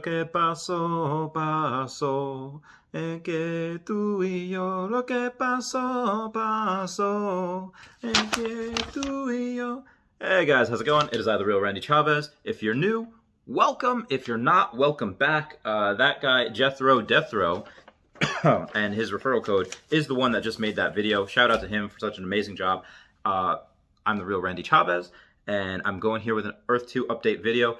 que pasó, en que tú y yo, lo que pasó, en que tú y yo. Hey guys, how's it going? It is I, the real Randy Chavez. If you're new, welcome. If you're not, welcome back. That guy, Jethro Death Row, and his referral code is the one that just made that video. Shout out to him for such an amazing job. I'm the real Randy Chavez, and I'm going here with an Earth 2 update video.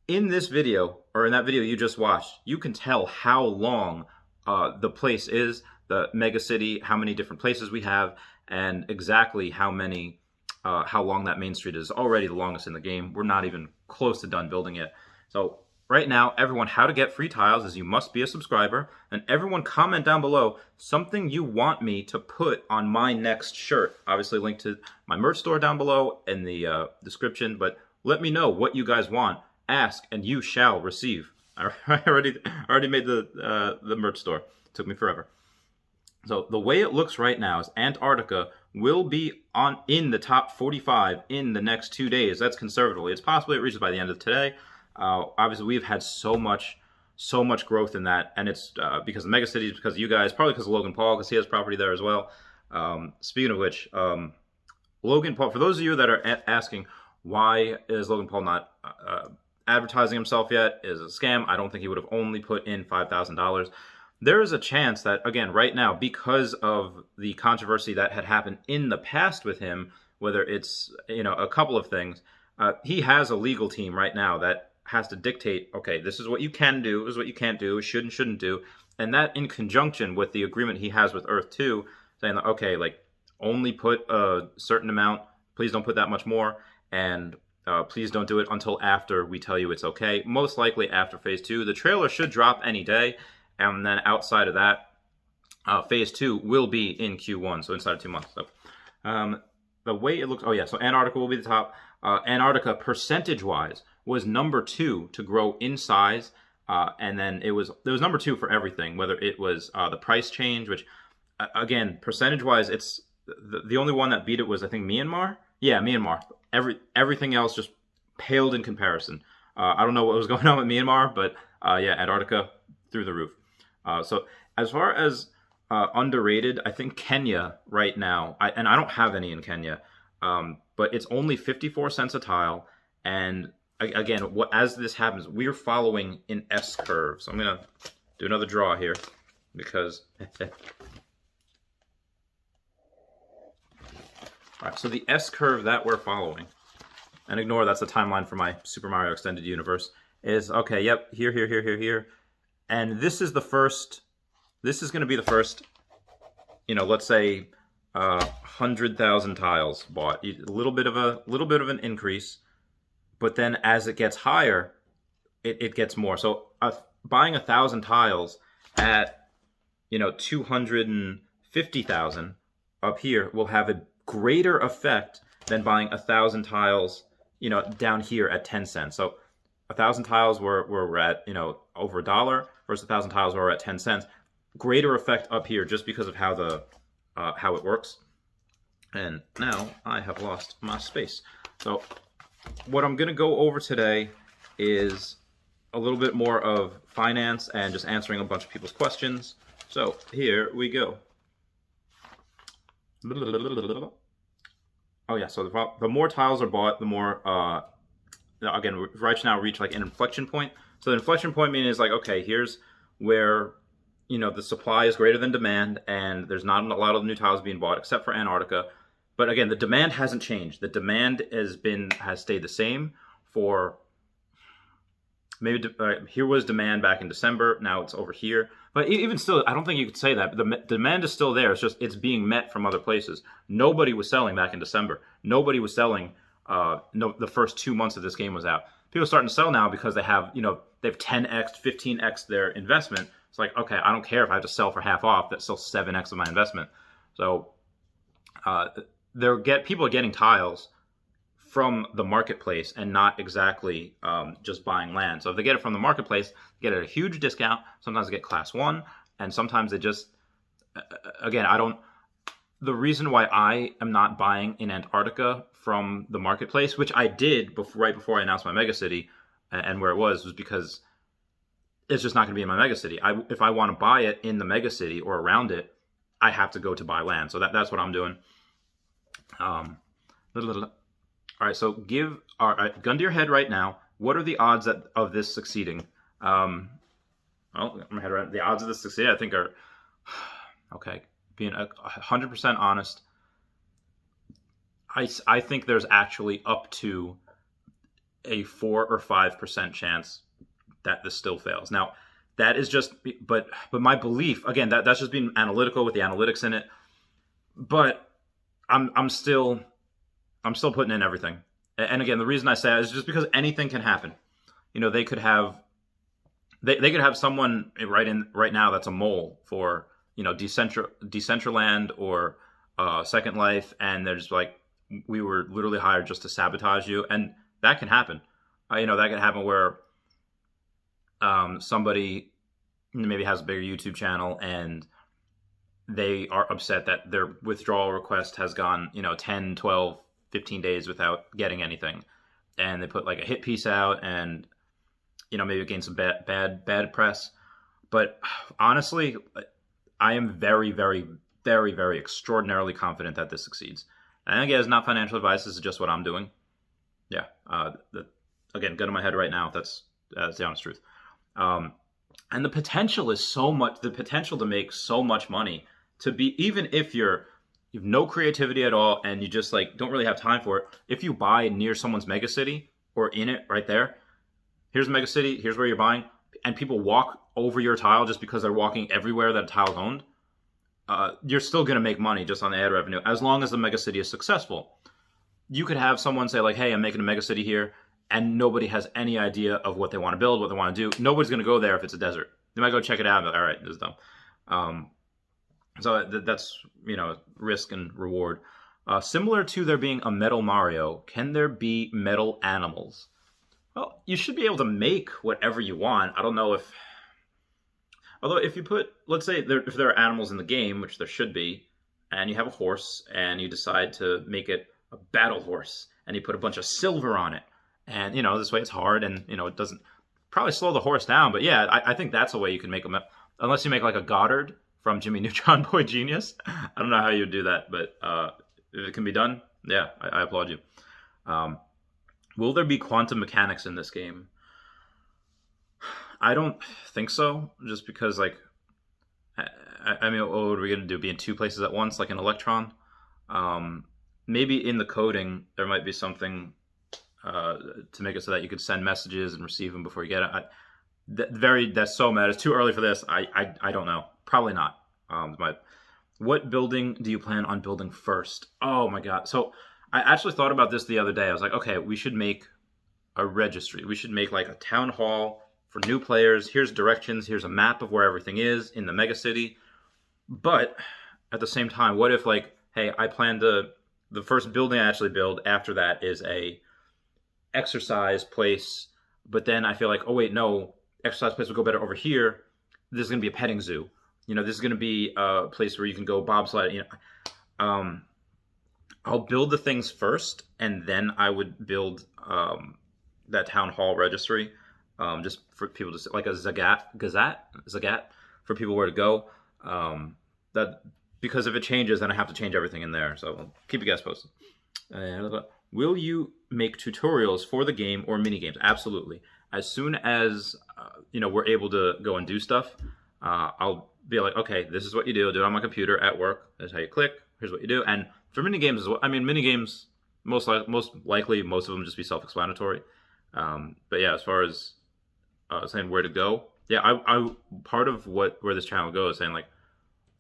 In this video, or in that video you just watched, you can tell how long the place is, the Megacity, how many different places we have, and exactly how long that main street is. Already the longest in the game. We're not even close to done building it. So right now, everyone, how to get free tiles is you must be a subscriber, and everyone comment down below something you want me to put on my next shirt. Obviously link to my merch store down below in the description, but let me know what you guys want. Ask and you shall receive. I already made the merch store. It took me forever. So the way it looks right now is Antarctica will be in the top 45 in the next 2 days. That's conservatively. It's possible it reaches by the end of today. Obviously, we've had so much growth in that, and it's because of Megacity, because of you guys, probably because of Logan Paul, because he has property there as well. Speaking of which, Logan Paul, for those of you that are asking, why is Logan Paul not advertising himself yet, is a scam. I don't think he would have only put in $5,000. There is a chance that, again, right now, because of the controversy that had happened in the past with him, whether it's, a couple of things, he has a legal team right now that has to dictate, okay, this is what you can do, this is what you can't do, should and shouldn't do, and that in conjunction with the agreement he has with Earth 2, saying, okay, like, only put a certain amount, please don't put that much more, and please don't do it until after we tell you it's okay. Most likely after Phase 2. The trailer should drop any day, and then outside of that, Phase 2 will be in Q1, so inside of 2 months. So the way it looks, so Antarctica will be the top. Antarctica, percentage-wise, was number 2 to grow in size, and then it was number 2 for everything, whether it was the price change, which, again, percentage-wise, it's the only one that beat it was, I think, Myanmar? Yeah, Myanmar. Everything else just paled in comparison. I don't know what was going on with Myanmar, but yeah, Antarctica through the roof. So as far as underrated, I think Kenya right now, and I don't have any in Kenya, but it's only 54 cents a tile. And again, as this happens, we're following an S curve. So I'm going to do another draw here because... Alright, so the S curve that we're following, and ignore that's the timeline for my Super Mario Extended Universe, is, okay, yep, here, and this is going to be the first, let's say, 100,000 tiles bought, a little bit of an increase, but then as it gets higher, it gets more. So buying 1,000 tiles at, 250,000 up here will have a greater effect than buying 1,000 tiles, down here at 10 cents. So 1,000 tiles we're at, over $1 versus 1,000 tiles where we're at 10 cents. Greater effect up here just because of how how it works. And now I have lost my space. So what I'm going to go over today is a little bit more of finance and just answering a bunch of people's questions. So here we go. Oh yeah, so the more tiles are bought, the more, again, right now reach like an inflection point. So the inflection point meaning is like, okay, here's where, the supply is greater than demand, and there's not a lot of new tiles being bought, except for Antarctica. But again, the demand hasn't changed. The demand has stayed the same for, maybe, here was demand back in December, now it's over here. But even still, I don't think you could say that. The demand is still there. It's just it's being met from other places. Nobody was selling back in December. Nobody was selling the first 2 months that this game was out. People are starting to sell now because they have, they've 10x, 15x their investment. It's like, okay, I don't care if I have to sell for half off. That's still 7x of my investment. So people are getting tiles from the marketplace and not exactly just buying land. So if they get it from the marketplace, they get it at a huge discount. Sometimes they get class 1, and sometimes they just, again, the reason why I am not buying in Antarctica from the marketplace, which I did right before I announced my Megacity and where it was because it's just not going to be in my megacity. If I want to buy it in the megacity or around it, I have to go to buy land. So that's what I'm doing. All right, so all right, gun to your head right now. What are the odds of this succeeding? Well, my head around the odds of this succeeding, I think are okay. Being 100% honest, I think there's actually up to a 4 or 5% chance that this still fails. Now, that is just, but my belief again, that's just being analytical with the analytics in it. But I'm still putting in everything. And again, the reason I say that is just because anything can happen. You know, they could have someone right now that's a mole for, you know, Decentraland or Second Life, and they're just like, we were literally hired just to sabotage you, and that can happen. You know, that can happen where somebody maybe has a bigger YouTube channel and they are upset that their withdrawal request has gone, you know, 10, 12, 15 days without getting anything. And they put like a hit piece out and, you know, maybe gain some bad press. But honestly, I am very, very, very, very extraordinarily confident that this succeeds. And again, it's not financial advice. This is just what I'm doing. Yeah. Again, gun to my head right now. That's the honest truth. And the potential is so much. The potential to make so much money, to be, even if you have no creativity at all and you just like don't really have time for it. If you buy near someone's megacity or in it right there, here's megacity, here's where you're buying, and people walk over your tile just because they're walking everywhere that a tile's owned, you're still going to make money just on the ad revenue as long as the megacity is successful. You could have someone say like, hey, I'm making a megacity here, and nobody has any idea of what they want to build, what they want to do. Nobody's going to go there if it's a desert. They might go check it out and be like, all right, this is dumb. So that's, you know, risk and reward. Similar to there being a metal Mario, can there be metal animals? Well, you should be able to make whatever you want. I don't know although if you put, let's say if there are animals in the game, which there should be, and you have a horse and you decide to make it a battle horse and you put a bunch of silver on it, and, you know, this way it's hard and, you know, it doesn't probably slow the horse down. But yeah, I think that's a way you can make them, unless you make like a Goddard from Jimmy Neutron Boy Genius. I don't know how you would do that, but if it can be done, yeah, I applaud you. Will there be quantum mechanics in this game? I don't think so, just because, like, I mean, what are we going to do? Be in two places at once, like an Electron? Maybe in the coding, there might be something to make it so that you could send messages and receive them before you get it. That's so mad. It's too early for this. I don't know. Probably not. What building do you plan on building first? Oh my God. So I actually thought about this the other day. I was like, okay, we should make a registry. We should make like a town hall for new players. Here's directions. Here's a map of where everything is in the megacity. But at the same time, what if, like, hey, I plan the first building I actually build after that is a exercise place, but then I feel like, oh wait, no, exercise place would go better over here. This is going to be a petting zoo. You know, this is going to be a place where you can go bobsled. You know, I'll build the things first, and then I would build that town hall registry, just for people to, like a Zagat for people where to go. That, because if it changes, then I have to change everything in there. So I'll keep you guys posted. Will you make tutorials for the game or mini games? Absolutely. As soon as you know, we're able to go and do stuff, I'll be like, okay, this is what you do. Do it on my computer at work. That's how you click. Here's what you do. And for mini games as well. I mean, mini games most likely most of them just be self-explanatory. But yeah, as far as saying where to go, yeah, I part of where this channel goes, saying like,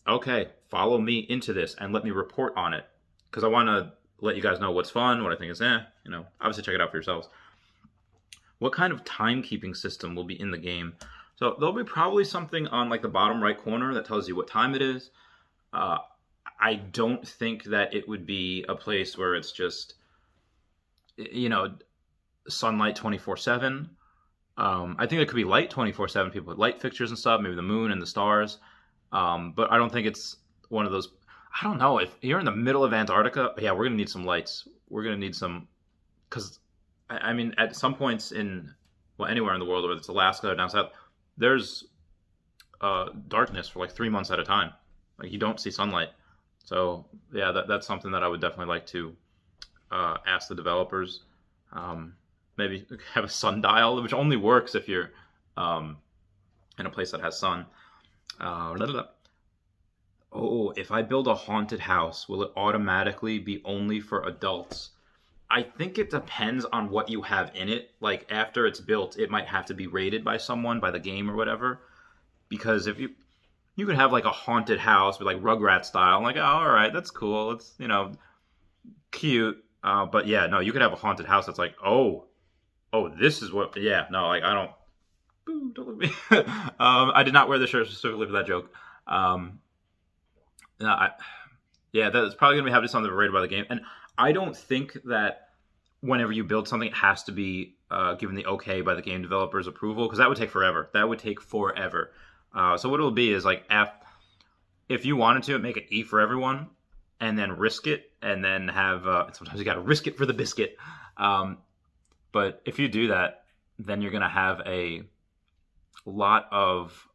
okay, follow me into this and let me report on it, because I want to let you guys know what's fun, what I think is you know, obviously check it out for yourselves. What kind of timekeeping system will be in the game? So there'll be probably something on like the bottom right corner that tells you what time it is. I don't think that it would be a place where it's just, you know, sunlight 24/7. I think it could be light 24/7. People with light fixtures and stuff, maybe the moon and the stars. But I don't think it's one of those. I don't know, if you're in the middle of Antarctica, yeah, we're gonna need some lights. We're gonna need some, because I mean, at some points in, well, anywhere in the world, whether it's Alaska or down south, there's darkness for like 3 months at a time. Like you don't see sunlight. So yeah, that's something that I would definitely like to ask the developers. Maybe have a sundial, which only works if you're in a place that has sun. Oh, if I build a haunted house, will it automatically be only for adults? I think it depends on what you have in it. Like after it's built, it might have to be rated by someone, by the game or whatever. Because if you could have like a haunted house with like Rugrat style, like, oh, all right, that's cool. It's, you know, cute. But yeah, no, you could have a haunted house that's like, oh, this is what, yeah, no, like I don't, boo, don't look at me. I did not wear the shirt specifically for that joke. No, yeah, that's probably going to have something rated by the game. And I don't think that whenever you build something, it has to be given the okay by the game developer's approval, because that would take forever. So what it'll be is like, if you wanted to, make it E for everyone, and then risk it, and then have, sometimes you got to risk it for the biscuit. But if you do that, then you're going to have a lot of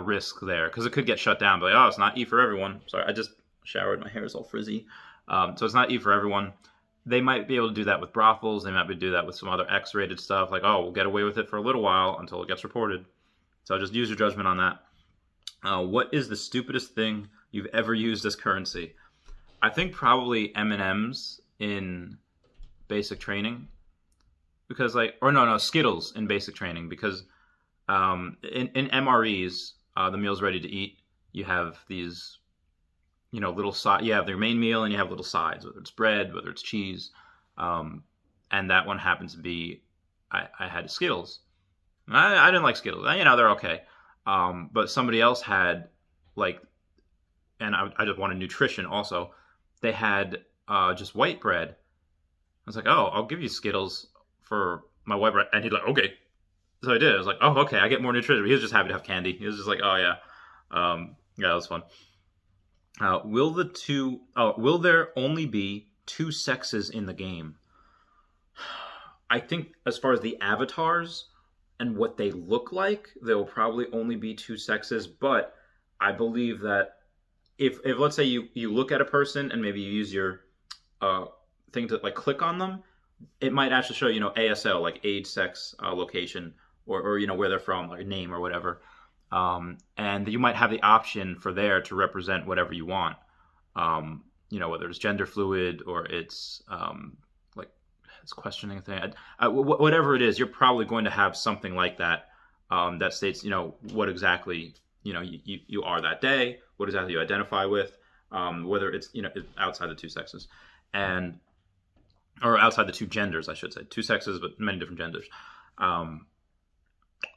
risk there, because it could get shut down. But like, oh, it's not E for everyone. Sorry, I just showered. My hair is all frizzy. So it's not E for everyone. They might be able to do that with brothels. They might be able to do that with some other X-rated stuff. Like, oh, we'll get away with it for a little while until it gets reported. So just use your judgment on that. What is the stupidest thing you've ever used as currency? I think probably M&Ms in basic training. Because Skittles in basic training. Because in MREs, the meals ready to eat, you have these, little side. You have their main meal and you have little sides, whether it's bread, whether it's cheese, and that one happens to be, I had Skittles. I didn't like Skittles. They're okay, but somebody else had and I just wanted nutrition also. They had just white bread. I was like, oh, I'll give you Skittles for my white bread, and he's like, okay. So I did. I was like, oh, okay, I get more nutrition. He was just happy to have candy. He was just like, oh yeah, yeah, that was fun. Will there only be 2 sexes in the game? I think as far as the avatars and what they look like, there will probably only be 2 sexes. But I believe that if let's say you look at a person and maybe you use your thing to like click on them, it might actually show ASL, like age, sex, location, or where they're from, like a name or whatever. And you might have the option for there to represent whatever you want. Whether it's gender fluid or it's it's questioning a thing. Whatever it is, you're probably going to have something like that that states, what exactly you are that day, what exactly you identify with, whether it's outside the 2 sexes, or outside the 2 genders, I should say. 2 sexes, but many different genders.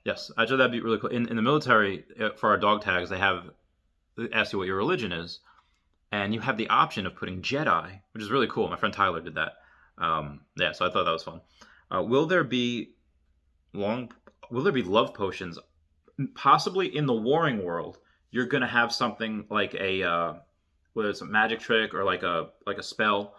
Yes, actually that'd be really cool. In the military, for our dog tags, they ask you what your religion is, and you have the option of putting Jedi, which is really cool. My friend Tyler did that. Yeah, so I thought that was fun. Will there be love potions? Possibly in the warring world, you're gonna have something like whether it's a magic trick or like a spell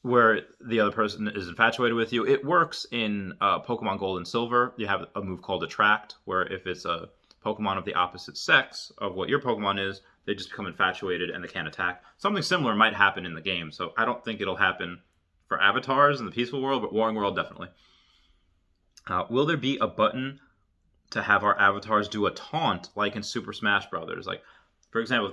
where the other person is infatuated with you. It works in Pokemon Gold and Silver. You have a move called Attract, where if it's a Pokemon of the opposite sex of what your Pokemon is, they just become infatuated and they can't attack. Something similar might happen in the game, so I don't think it'll happen for avatars in the peaceful world, but warring world, definitely. Will there be a button to have our avatars do a taunt like in Super Smash Brothers? Like, for example,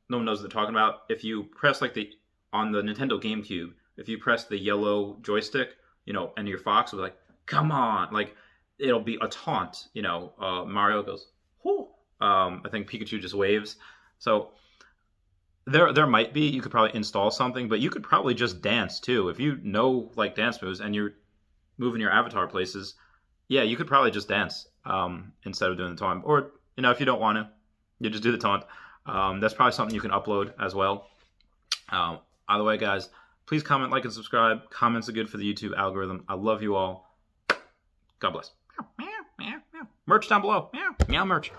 no one knows what they're talking about. If you press on the Nintendo GameCube, if you press the yellow joystick, and your fox will be like, come on, like it'll be a taunt. Mario goes, whoo. I think Pikachu just waves. So there might be, you could probably install something, but you could probably just dance too. If you know like dance moves and you're moving your avatar places, yeah, you could probably just dance instead of doing the taunt. Or, if you don't want to, you just do the taunt. That's probably something you can upload as well. Either way, guys, please comment, like, and subscribe. Comments are good for the YouTube algorithm. I love you all. God bless. Merch down below. Meow merch.